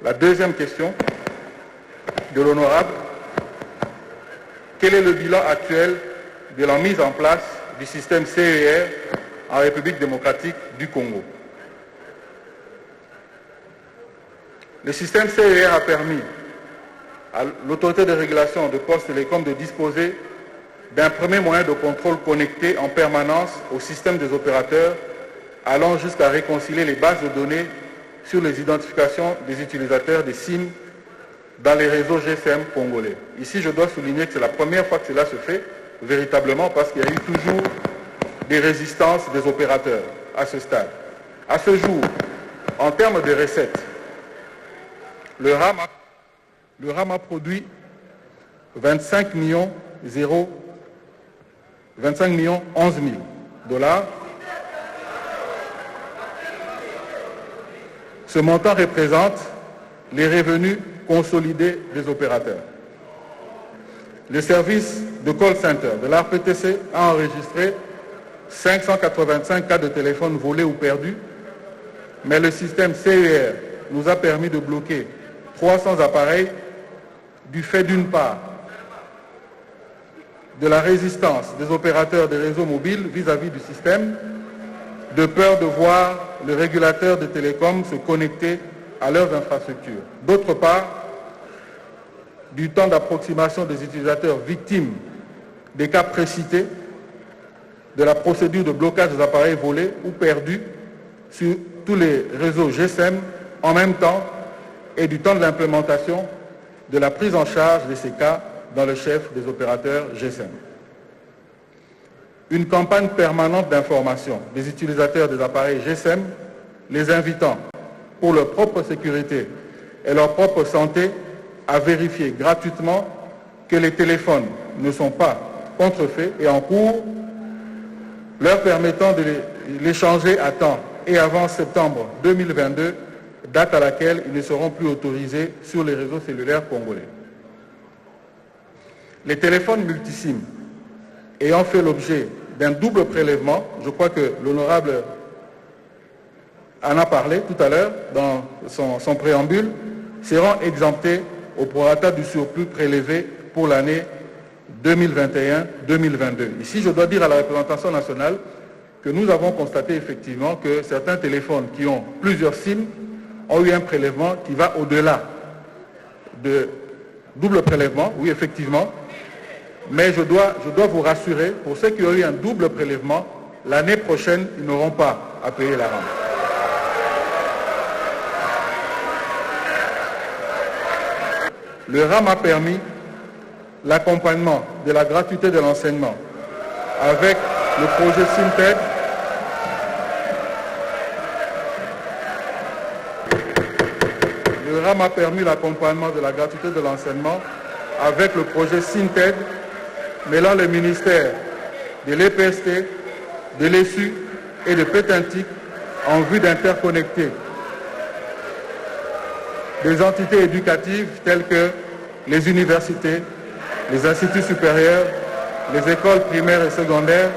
La deuxième question de l'honorable: quel est le bilan actuel de la mise en place du système CER en République démocratique du Congo? Le système CER a permis à l'autorité de régulation de Poste Télécom de disposer d'un premier moyen de contrôle connecté en permanence au système des opérateurs, allant jusqu'à réconcilier les bases de données sur les identifications des utilisateurs des SIM dans les réseaux GSM congolais. Ici, je dois souligner que c'est la première fois que cela se fait véritablement, parce qu'il y a eu toujours des résistances des opérateurs à ce stade. À ce jour, en termes de recettes, le RAM a produit 25 millions 11 000 $. Ce montant représente les revenus consolidés des opérateurs. Le service de call center de l'ARPTC a enregistré 585 cas de téléphone volés ou perdus, mais le système CER nous a permis de bloquer 300 appareils du fait d'une part de la résistance des opérateurs des réseaux mobiles vis-à-vis du système, de peur de voir le régulateur de télécom se connecter à leurs infrastructures. D'autre part, du temps d'approximation des utilisateurs victimes des cas précités, de la procédure de blocage des appareils volés ou perdus sur tous les réseaux GSM en même temps, et du temps de l'implémentation de la prise en charge de ces cas dans le chef des opérateurs GSM. Une campagne permanente d'information des utilisateurs des appareils GSM, les invitant pour leur propre sécurité et leur propre santé à vérifier gratuitement que les téléphones ne sont pas contrefaits et en cours, leur permettant de les changer à temps et avant septembre 2022, date à laquelle ils ne seront plus autorisés sur les réseaux cellulaires congolais. Les téléphones multisim ayant fait l'objet d'un double prélèvement, je crois que l'honorable en a parlé tout à l'heure dans son préambule, seront exemptés au prorata du surplus prélevé pour l'année 2021-2022. Ici, je dois dire à la représentation nationale que nous avons constaté effectivement que certains téléphones qui ont plusieurs SIM ont eu un prélèvement qui va au-delà de double prélèvement, oui effectivement, mais je dois vous rassurer, pour ceux qui ont eu un double prélèvement, l'année prochaine, ils n'auront pas à payer la rente. Le RAM a permis l'accompagnement de la gratuité de l'enseignement avec le projet Synted. Le RAM a permis l'accompagnement de la gratuité de l'enseignement avec le projet Synted, mêlant les ministères de l'EPST, de l'ESU et de Pétintic en vue d'interconnecter des entités éducatives telles que les universités, les instituts supérieurs, les écoles primaires et secondaires,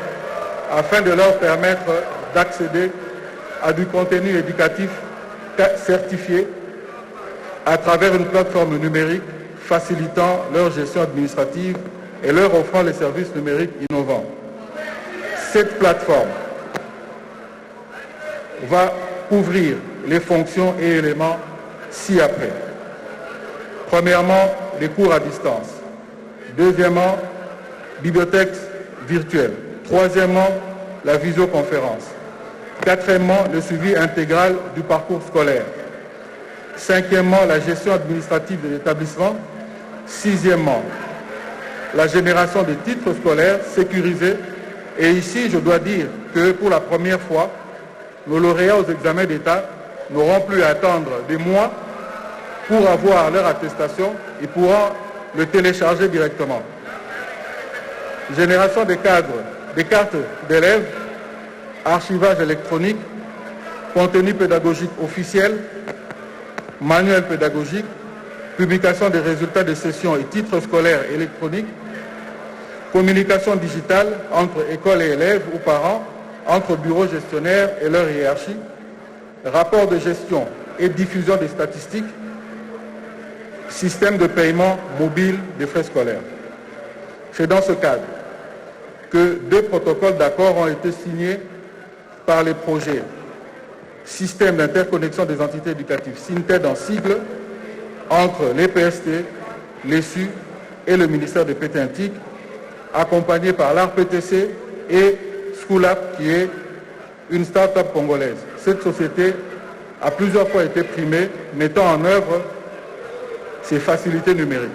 afin de leur permettre d'accéder à du contenu éducatif certifié à travers une plateforme numérique facilitant leur gestion administrative et leur offrant les services numériques innovants. Cette plateforme va couvrir les fonctions et éléments ci-après. Premièrement, les cours à distance. Deuxièmement, bibliothèque virtuelle. Troisièmement, la visioconférence. Quatrièmement, le suivi intégral du parcours scolaire. Cinquièmement, la gestion administrative de l'établissement. Sixièmement, la génération de titres scolaires sécurisés. Et ici, je dois dire que pour la première fois, nos lauréats aux examens d'État n'auront plus à attendre des mois pour avoir leur attestation et pourront le télécharger directement. Génération des cadres, des cartes d'élèves, archivage électronique, contenu pédagogique officiel, manuel pédagogique, publication des résultats de sessions et titres scolaires électroniques, communication digitale entre écoles et élèves ou parents, entre bureaux gestionnaires et leur hiérarchie, rapport de gestion et diffusion des statistiques, système de paiement mobile des frais scolaires. C'est dans ce cadre que 2 protocoles d'accord ont été signés par les projets Système d'interconnexion des entités éducatives, SINTED en sigle, entre l'EPST, l'ESU et le ministère de Pétintique, accompagnés par l'ARPTC et Schoolap, qui est une start-up congolaise. Cette société a plusieurs fois été primée, mettant en œuvre ces facilités numériques.